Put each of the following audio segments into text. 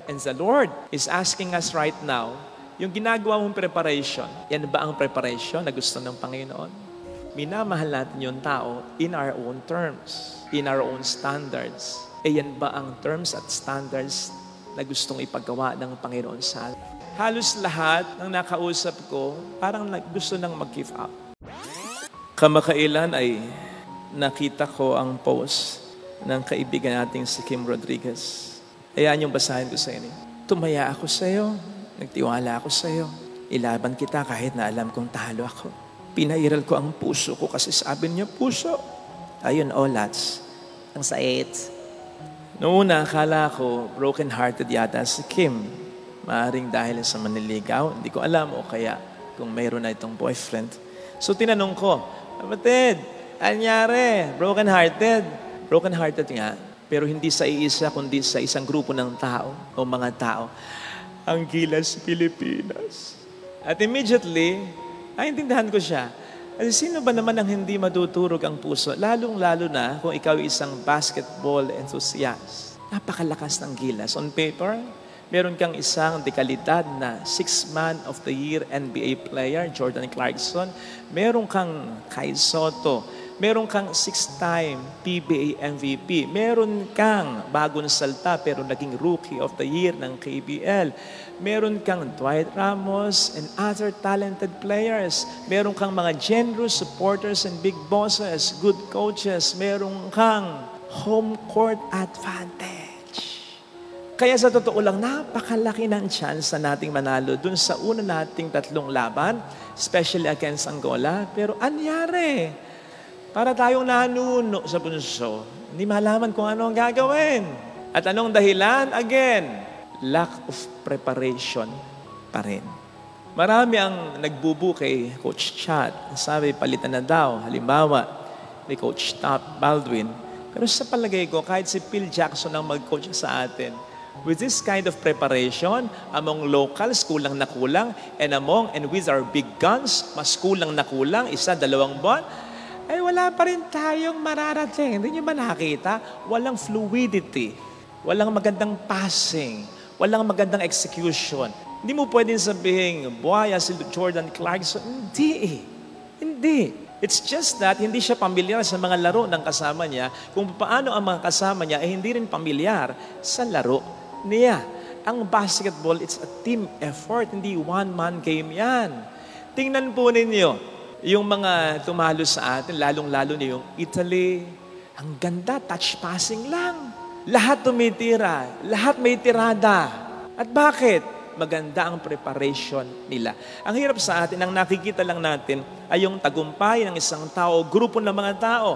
And the Lord is asking us right now, yung ginagawa mong preparation, yan ba ang preparation na gusto ng Panginoon? Minamahal natin yung tao in our own terms, in our own standards. Yan ba ang terms at standards na gustong ipagawa ng Panginoon sa atin? Halos lahat ng nakausap ko, parang gusto nang mag-give up. Kamakailan ay nakita ko ang post ng kaibigan nating si Kim Rodriguez. Ayan yung basahin ko sa inyo. Tumaya ako sa iyo, nagtiwala ako sa iyo. Ilaban kita kahit na alam kong talo ako. Pinairal ko ang puso ko kasi sabi niya puso. Ayun, Lats. Ang sait. Noong una, akala ko broken-hearted yata si Kim. Maaring dahil sa manliligaw. Hindi ko alam o kaya kung mayroon na itong boyfriend. So tinanong ko, kapatid, anyari? Broken-hearted? Broken-hearted nga. Pero hindi sa iisa, kundi sa isang grupo ng tao o mga tao. Ang Gilas Pilipinas. At immediately, naintindihan ko siya. Kasi sino ba naman ang hindi matuturog ang puso? Lalong-lalo na kung ikaw isang basketball enthusiast. Napakalakas ng Gilas. On paper, meron kang isang dekalidad na 6th Man of the Year NBA player, Jordan Clarkson. Meron kang Kai Soto. Meron kang 6-time PBA MVP. Meron kang bagong salta pero naging Rookie of the Year ng KBL. Meron kang Dwight Ramos and other talented players. Meron kang mga generous supporters and big bosses, good coaches. Meron kang home court advantage. Kaya sa totoo lang, napakalaki ng chance na nating manalo dun sa una nating 3 laban, especially against Angola. Pero anyari? Para tayong nanuno sa punso, hindi malaman kung ano ang gagawin. At anong dahilan? Again, lack of preparation pa rin. Marami ang nagbubu kay Coach Chat. Sabi, palitan na daw. Halimbawa, ni Coach Top Baldwin. Pero sa palagay ko, kahit si Phil Jackson ang mag-coach sa atin, with this kind of preparation, among locals, kulang na kulang, and with our big guns, mas kulang na kulang, 1-2 buwan, ay wala pa rin tayong mararating. Hindi nyo ba nakita? Walang fluidity. Walang magandang passing. Walang magandang execution. Hindi mo pwedeng sabihin, buhaya si Jordan Clarkson. Hindi. Hindi. It's just that hindi siya pamilyar sa mga laro ng kasama niya. Kung paano ang mga kasama niya ay hindi rin pamilyar sa laro niya. Ang basketball, it's a team effort. Hindi one-man game yan. Tingnan po ninyo. Yung mga tumalo sa atin, lalong-lalo na yung Italy, ang ganda, touch passing lang. Lahat tumitira, lahat may tirada. At bakit? Maganda ang preparation nila. Ang hirap sa atin, ang nakikita lang natin ay yung tagumpay ng isang tao, grupo ng mga tao.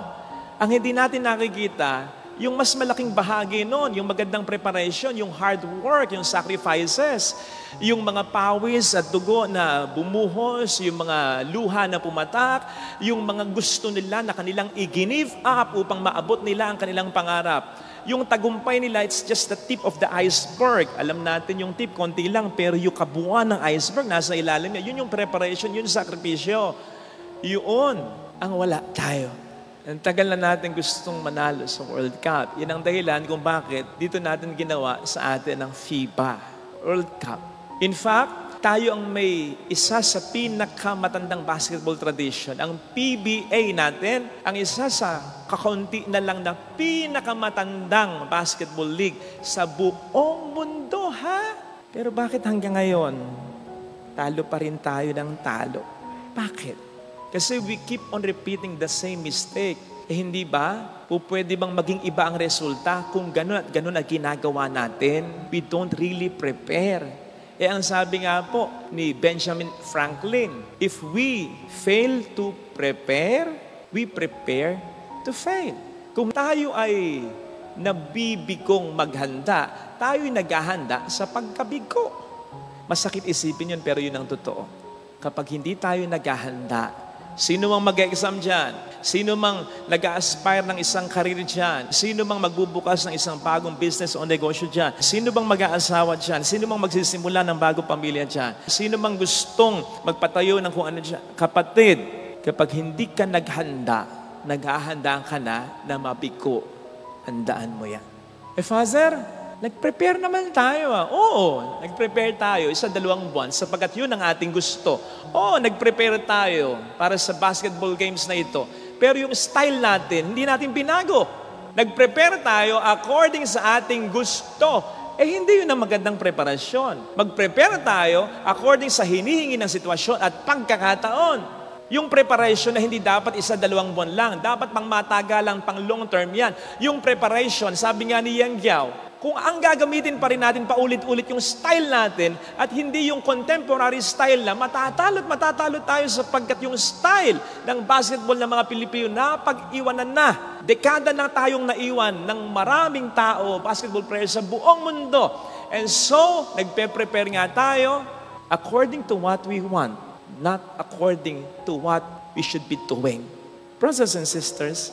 Ang hindi natin nakikita, yung mas malaking bahagi noon, yung magandang preparation, yung hard work, yung sacrifices, yung mga pawis at dugo na bumuhos, yung mga luha na pumatak, yung mga gusto nila na kanilang i-give up upang maabot nila ang kanilang pangarap. Yung tagumpay nila, it's just the tip of the iceberg. Alam natin yung tip, konti lang, pero yung kabuuan ng iceberg, nasa ilalim niya. Yun yung preparation, yun yung sakripisyo. Yun ang wala tayo. Ang tagal na natin gustong manalo sa World Cup. Yan ang dahilan kung bakit dito natin ginawa sa atin ang FIBA World Cup. In fact, tayo ang may isa sa pinakamatandang basketball tradition. Ang PBA natin, ang isa sa kakaunti na lang na pinakamatandang basketball league sa buong mundo, ha? Pero bakit hanggang ngayon, talo pa rin tayo ng talo? Bakit? Kasi we keep on repeating the same mistake. Hindi ba? Pwede bang maging iba ang resulta kung ganun at ganun ang ginagawa natin? We don't really prepare. Ang sabi nga po ni Benjamin Franklin, if we fail to prepare, we prepare to fail. Kung tayo ay nabibigong maghanda, tayo'y naghahanda sa pagkabigo. Masakit isipin yun, pero yun ang totoo. Kapag hindi tayo naghahanda, sino mang mag-exam dyan? Sino mang nag-aspire ng isang career dyan? Sino mang magbubukas ng isang bagong business o negosyo dyan? Sino bang mag-aasawa dyan? Sino mang magsisimula ng bagong pamilya dyan? Sino mang gustong magpatayo ng kung ano dyan? Kapatid, kapag hindi ka naghanda, naghahanda ka na mabigo. Handaan mo yan. Father, Nag-prepare naman tayo. Oo, nag-prepare tayo 1-2 buwan sapagkat yun ang ating gusto. Oo, nag-prepare tayo para sa basketball games na ito. Pero yung style natin, hindi natin binago. Nag-prepare tayo according sa ating gusto. Hindi yun ang magandang preparasyon. Mag-prepare tayo according sa hinihingi ng sitwasyon at pagkakataon. Yung preparation na hindi dapat 1-2 buwan lang, dapat pang matagalang, pang long term yan. Yung preparation, sabi nga ni Yang Giao, kung ang gagamitin pa rin natin paulit-ulit yung style natin at hindi yung contemporary style na matatalo tayo sapagkat yung style ng basketball ng mga Pilipino napag-iwanan na. Dekada na tayong naiwan ng maraming tao, basketball players sa buong mundo. And so, nagpe-prepare nga tayo according to what we want, not according to what we should be doing. Brothers and sisters,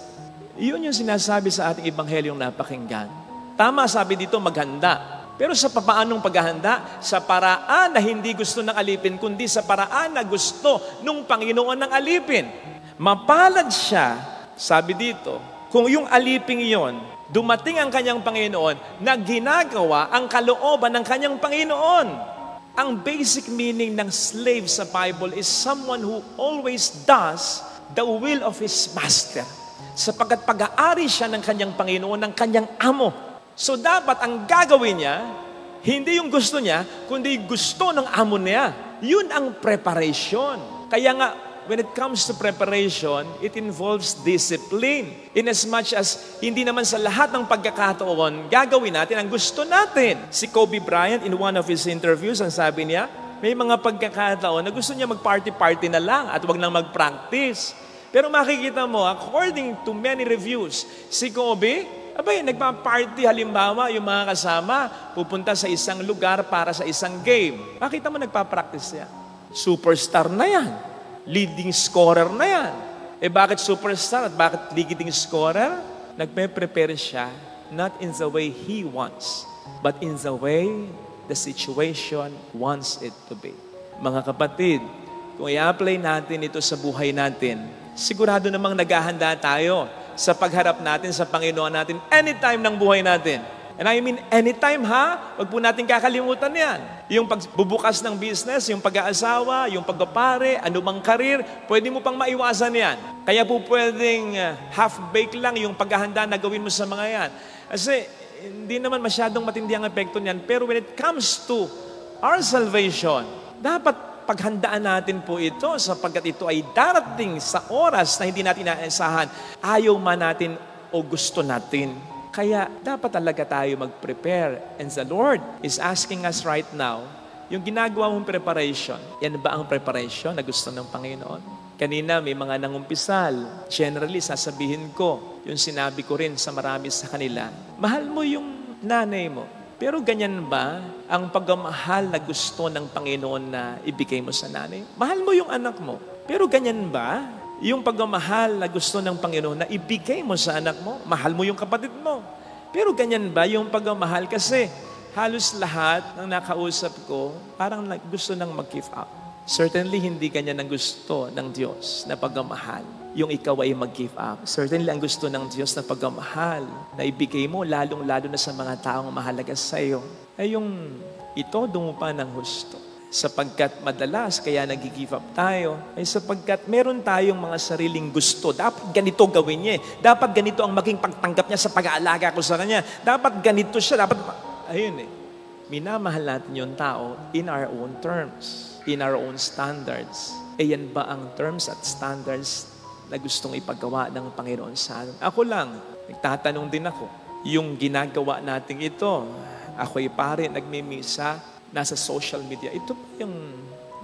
yun yung sinasabi sa ating ebanghelyong napakinggan. Tama, sabi dito, maghanda. Pero sa papaanong paghahanda? Sa paraan na hindi gusto ng alipin, kundi sa paraan na gusto ng Panginoon ng alipin. Mapalad siya, sabi dito, kung yung aliping yon, dumating ang kanyang Panginoon na ginagawa ang kalooban ng kanyang Panginoon. Ang basic meaning ng slave sa Bible is someone who always does the will of his master. Sapagkat pag-aari siya ng kanyang Panginoon, ng kanyang amo. So dapat ang gagawin niya, hindi yung gusto niya, kundi gusto ng amo niya. Yun ang preparation. Kaya nga, when it comes to preparation, it involves discipline. Inasmuch as hindi naman sa lahat ng pagkakataon, gagawin natin ang gusto natin. Si Kobe Bryant, in one of his interviews, ang sabi niya, may mga pagkakataon na gusto niya mag-party-party na lang at wag nang mag-practice. Pero makikita mo, according to many reviews, si Kobe, nagpa-party halimbawa, yung mga kasama, pupunta sa isang lugar para sa isang game. Makita mo nagpa-practice yan. Superstar na yan. Leading scorer na yan. Bakit superstar at bakit leading scorer? Nagpe-prepare siya, not in the way he wants, but in the way the situation wants it to be. Mga kapatid, kung i-apply natin ito sa buhay natin, sigurado namang naghahanda tayo sa pagharap natin sa Panginoon natin anytime ng buhay natin. And I mean anytime, ha? Huwag po natin kakalimutan yan. Yung pagbubukas ng business, yung pag-aasawa, yung pagpapare, anumang karir, pwede mo pang maiwasan yan. Kaya po pwedeng half-baked lang yung paghahanda na gawin mo sa mga yan. Kasi hindi naman masyadong matindi ang epekto niyan. Pero when it comes to our salvation, dapat paghandaan natin po ito sapagkat ito ay darating sa oras na hindi natin inaasahan, ayaw man natin o gusto natin. Kaya dapat talaga tayo mag-prepare. And the Lord is asking us right now, yung ginagawa mong preparation, yan ba ang preparation na gusto ng Panginoon? Kanina may mga nangumpisal. Generally, sasabihin ko, yung sinabi ko rin sa marami sa kanila, mahal mo yung nanay mo. Pero ganyan ba ang pagmamahal na gusto ng Panginoon na ibigay mo sa nanay? Mahal mo yung anak mo. Pero ganyan ba yung pagmamahal na gusto ng Panginoon na ibigay mo sa anak mo? Mahal mo yung kapatid mo. Pero ganyan ba yung pagmamahal? Kasi halos lahat ng nakausap ko parang gusto nang mag-give up. Certainly, hindi ganyan ang gusto ng Diyos na pagmamahal. Yung ikaw ay mag-give up. Certainly, ang gusto ng Diyos na pagmamahal na ibigay mo, lalong-lalo na sa mga taong mahalaga sa iyo, ay yung itodo mo pa ng husto. Sapagkat madalas, kaya nag-give up tayo, ay sapagkat meron tayong mga sariling gusto. Dapat ganito gawin niya. Dapat ganito ang maging pagtanggap niya sa pag-aalaga ko sa kanya. Dapat ganito siya. Ayun minamahal natin yung tao in our own terms, in our own standards. Yan ba ang terms at standards na gustong ipagawa ng Panginoon sa atin? Ako lang, nagtatanong din ako, yung ginagawa natin ito, ako'y pare, nagmimisa, nasa social media, ito ba yung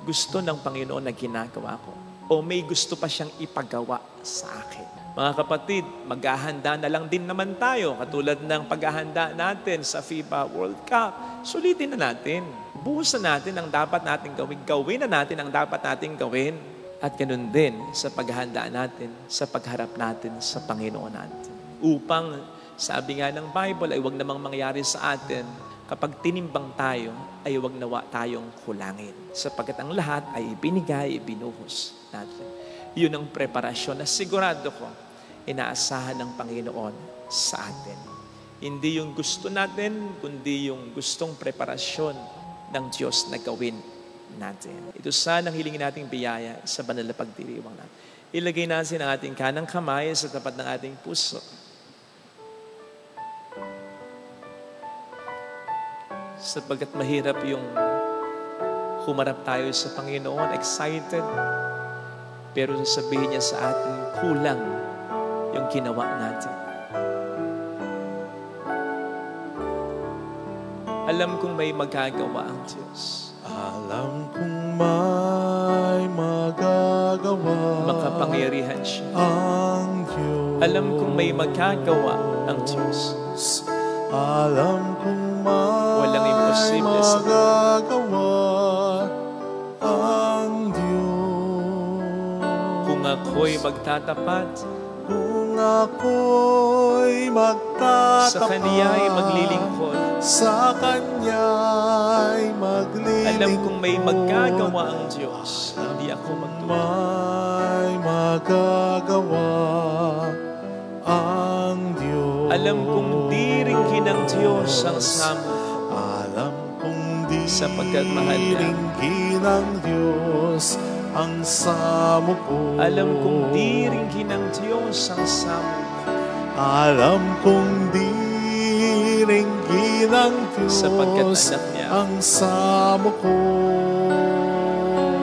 gusto ng Panginoon na ginagawa ko? O may gusto pa siyang ipagawa sa akin? Mga kapatid, maghahanda na lang din naman tayo, katulad ng paghahanda natin sa FIBA World Cup. Sulitin na natin. Buhusan natin ang dapat natin gawin. Gawin na natin ang dapat natin gawin. At ganun din sa paghahanda natin, sa pagharap natin sa Panginoon natin. Upang, sabi nga ng Bible, ay huwag namang mangyari sa atin, kapag tinimbang tayo, ay huwag nawa tayong kulangin. Sapagkat ang lahat ay ibinigay, ibinuhos natin. Yun ang preparasyon na sigurado ko, inaasahan ng Panginoon sa atin. Hindi yung gusto natin, kundi yung gustong preparasyon ng Diyos na gawin natin. Ito sana ang hilingin nating biyaya sa banal na pagdiriwang natin. Ilagay natin ang ating kanang kamay sa tapat ng ating puso. Sapagkat mahirap yung humarap tayo sa Panginoon, excited, pero sasabihin niya sa atin, kulang yung ginawa natin. Alam kong may magagawa ang Diyos. Alam kong may magagawa Makapangyarihan siya. ang Diyos. Alam kong may magagawa ang Diyos. Alam kong Walang imposible sa magagawa ang Diyos. Kung ako'y magtatapat, Kung ako'y magtatapat sa Kaniya'y maglilingkod. Sa Kanya'y maglilingkod. Alam kong may magagawa ang Diyos. Hindi ako magtutulog. May magagawa ang Diyos. Alam kong diringin ng Diyos ang samo. Alam kong Sapagkat mahal niya. diringin ng Diyos ang samo ko. Alam kong diringin ng Diyos ang samo. Alam kong diringin ng Diyos Sapagkat anak niya. ang samo ko.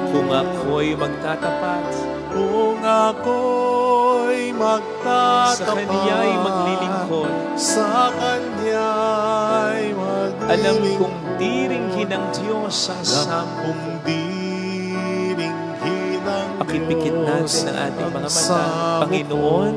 Kung ako'y magtatapat, Kung ako'y magtatapat sa Kaniya'y maglilingkod. Sa Kanya'y maglilingkod. Alam kong diringin ng Diyos ang Alam samo. kong diringin ng Pakipikit natin ang ating mga mata. Panginoon,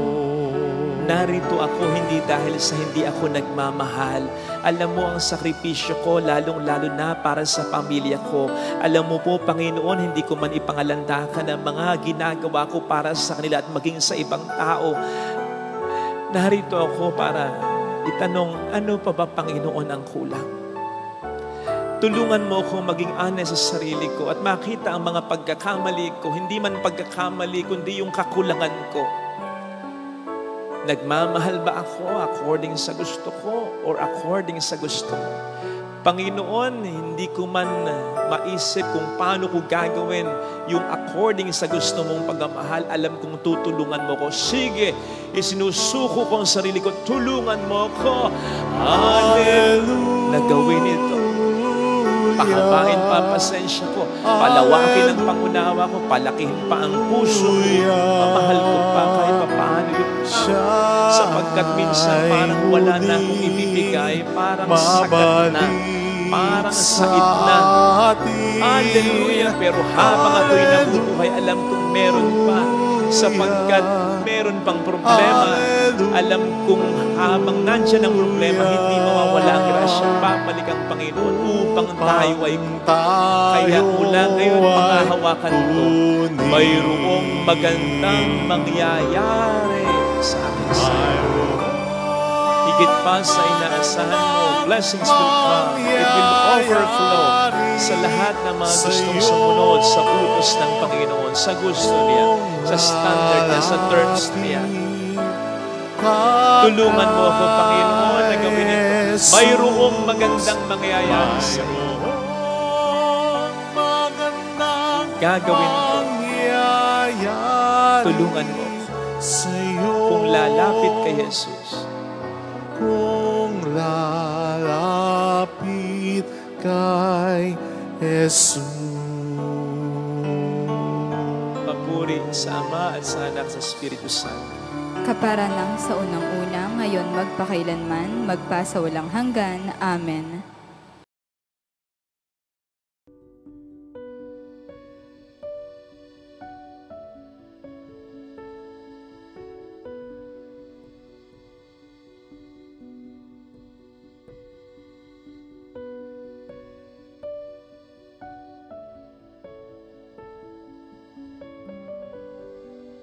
narito ako hindi dahil sa hindi ako nagmamahal. Alam mo ang sakripisyo ko, lalong-lalo na para sa pamilya ko. Alam mo po, Panginoon, hindi ko man ipangalandakan ang mga ginagawa ko para sa kanila at maging sa ibang tao. Narito ako para itanong, ano pa ba, Panginoon, ang kulang? Tulungan mo ako maging honest sa sarili ko at makita ang mga pagkakamali ko, hindi man pagkakamali, kundi yung kakulangan ko. Nagmamahal ba ako according sa gusto ko or according sa gusto mo? Panginoon, hindi ko man maisip kung paano ko gagawin yung according sa gusto mong pagmamahal. Alam kong tutulungan mo ko. Sige, isinusuko ko ang sarili ko. Tulungan mo ko. Hallelujah. Nagawin ito. Pahabain pa pasensya ko. Palawakin ang pangunawa ko. Palakihin pa ang puso ko. Mamahal ko pa kahit paano yung sapagkat minsan parang wala na akong ibibigay. Parang sakat na. Parang sakit na. Hallelujah. Pero habang ako'y nabubuhay, alam kong meron pa. Sapagkat meron pang problema. Alam kong habang nandyan ang problema, hindi mawawala ang grasya. Babalik ang Panginoon upang tayo ay kaya mula ngayon panghahawakan ko. Mayroong magandang mangyayari sa akin sa'yo. Higit pa sa inaasahan mo, blessings will come. It will overflow sa lahat ng mga gustong sumunod sa utos ng Panginoon, sa gusto niya, sa standard niya, sa terms niya. Tulungan mo ako, Panginoon, na gawin ito. Mayroong magandang mangyayari sa iyo. Gagawin ko. Tulungan mo kung lalapit kay Jesus. Kung lalapit kay Jesus. Papuri sa Ama at sa Anak sa Espiritu Santo. Kapara ng sa unang-una, ngayon magpakailanman, magpasawalang hanggan. Amen.